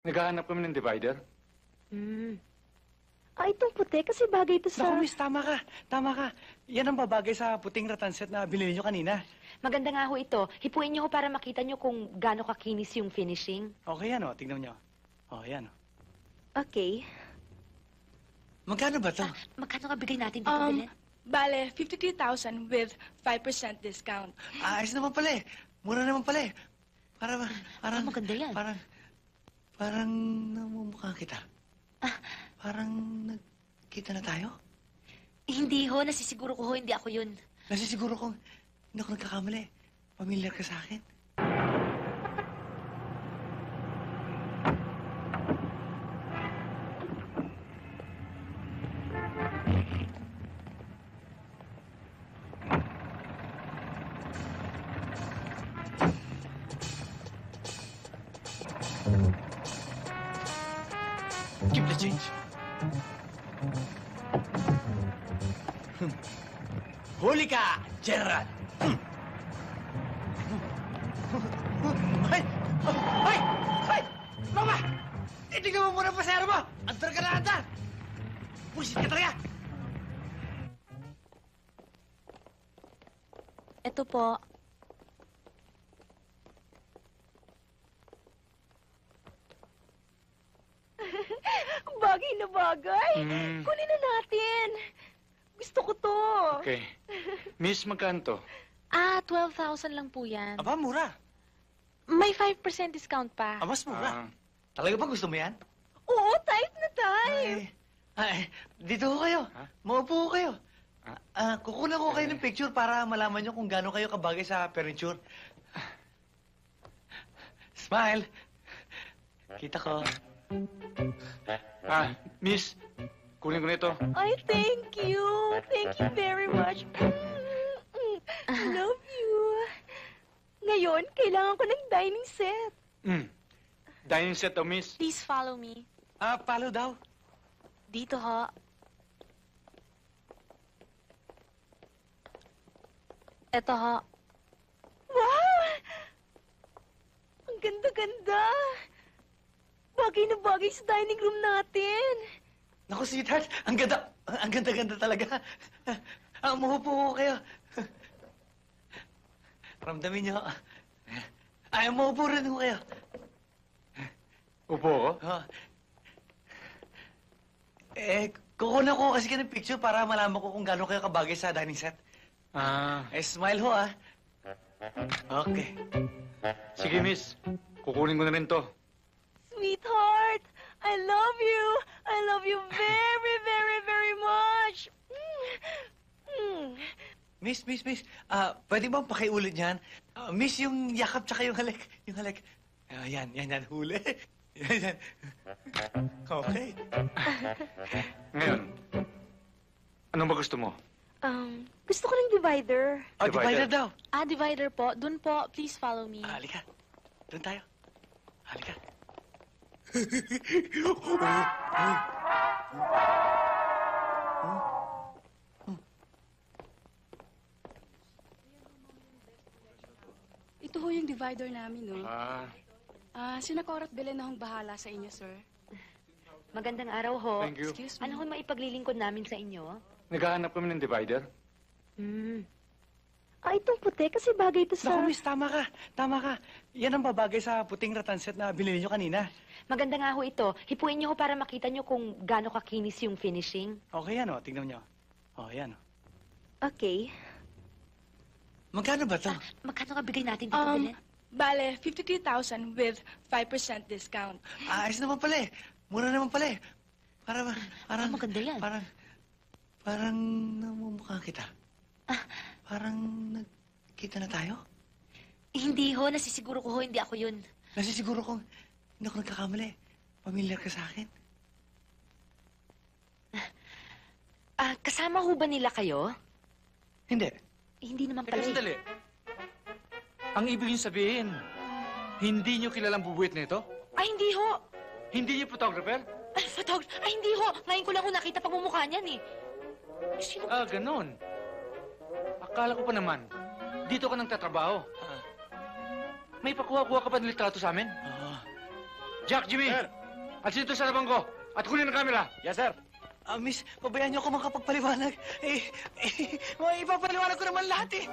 Naghahanap kami ng divider. Itong puti kasi bagay ito sa... Naku, miss, tama ka. Tama ka. Yan ang babagay sa puting ratanset na binili nyo kanina. Maganda nga ho ito. Hipuin niyo ho para makita niyo kung gaano kakinis yung finishing. Okay yan, o. Tingnan nyo. O, yan, o. Okay. Magkano ba to? Magkano nga bigay natin dito, Belen? Bale, 53,000 with 5% discount. Ayos naman pala eh. Mura naman pala eh. Parang maganda yan. Parang namumukha kita. Parang nagkita na tayo? Hindi ho. Nasisiguro ko ho, hindi ako yun. Nasisiguro kong hindi ako nagkakamali. Pamilyar ka sa akin. Keep the change. Huli ka, Gerald! Ay! Ay! Ay! Mama! Itignan mo muna ang pasero mo! Andar ka na, andar! Pusit ka talaga! Ito po. Bagay na bagay. Kunin na natin. Gusto ko to. Okay. Miss, magkano to? 12,000 lang po yan. Aba, mura. May 5% discount pa. Mas mura. Talaga ba gusto mo yan? Oo, type na type. Dito ko kayo. Ha? Maupo ko kayo. Kukunan ko kayo ng picture para malaman nyo kung gaano kayo kabagay sa furniture. Smile. Kita ko. Miss, kunin ko na ito. Ay, thank you. Thank you very much. Love you. Ngayon, kailangan ko ng dining set. Dining set to, miss. Please follow me. Palo daw. Dito ho. Ito ho. Wow! Ang ganda-ganda. Bagay na bagay sa dining room natin. Naku, sweetheart. Ang ganda talaga. Maupo ko kayo. Ramdamin nyo. Maupo rin ko kayo. Upo ko? Kukunan ko kasi kayo ng picture para malaman ko kung gaano kayo kabagay sa dining set. Smile ho, Okay. Sige, miss. Kukunin ko na rin to. Sweetheart, I love you. I love you very, very, very much. Miss. Pwede bang pakiulit yan? Miss, yung yakap tsaka yung halik. Yan, huli. Yan. Okay. Ngayon, ano ba gusto mo? Gusto ko ng divider. Divider daw. Divider po. Dun po. Please follow me. Halika. Doon tayo. Halika. Ito ho yung divider namin, no? Sina Cora at Belen na hong bahala sa inyo, sir. Magandang araw ho. Thank you. Excuse me. Ano ho maipaglilingkod namin sa inyo? Naghahanap kami ng divider. Itong puti kasi bagay ito sa... Naku, miss, tama ka. Yan ang babagay sa puting ratanset na binili nyo kanina. Maganda nga ho ito. Hipuin niyo ho para makita niyo kung gaano kakinis yung finishing. Okay yan, o. Tingnan nyo. Yan, o. Okay. Magkano ba to? Magkano nga bigay natin dito, Belen? Bale, 53,000 with 5% discount. Ayos naman pala eh. Mura naman pala eh. Parang maganda yan. Parang namumukha kita. Parang nagkita na tayo? Hindi ho. Nasisiguro ko ho, hindi ako yun. Nasisiguro kong hindi ako nagkakamali. Pamilyar ka sa akin. Kasama ho ba nila kayo? Hindi. Hindi naman Teka, pala. sandali. Ang ibig niyo sabihin, hindi niyo kilalang bubuwit nito? Hindi ho. Hindi niyo photographer? Hindi ho. Ngayon ko lang ho nakita pagmumukha niyan eh. Sino? Ganon. Akala ko pa naman, dito ka nang tatrabaho. May pakuha-kuha ka pa ng litrato sa amin? Jack, Jimmy! Sir. Alisin ito sa labang ko at kunin ang camera. Yes, sir. Miss, pabayaan niyo ako makapagpaliwanag. Ipapaliwanag ko naman lahat eh.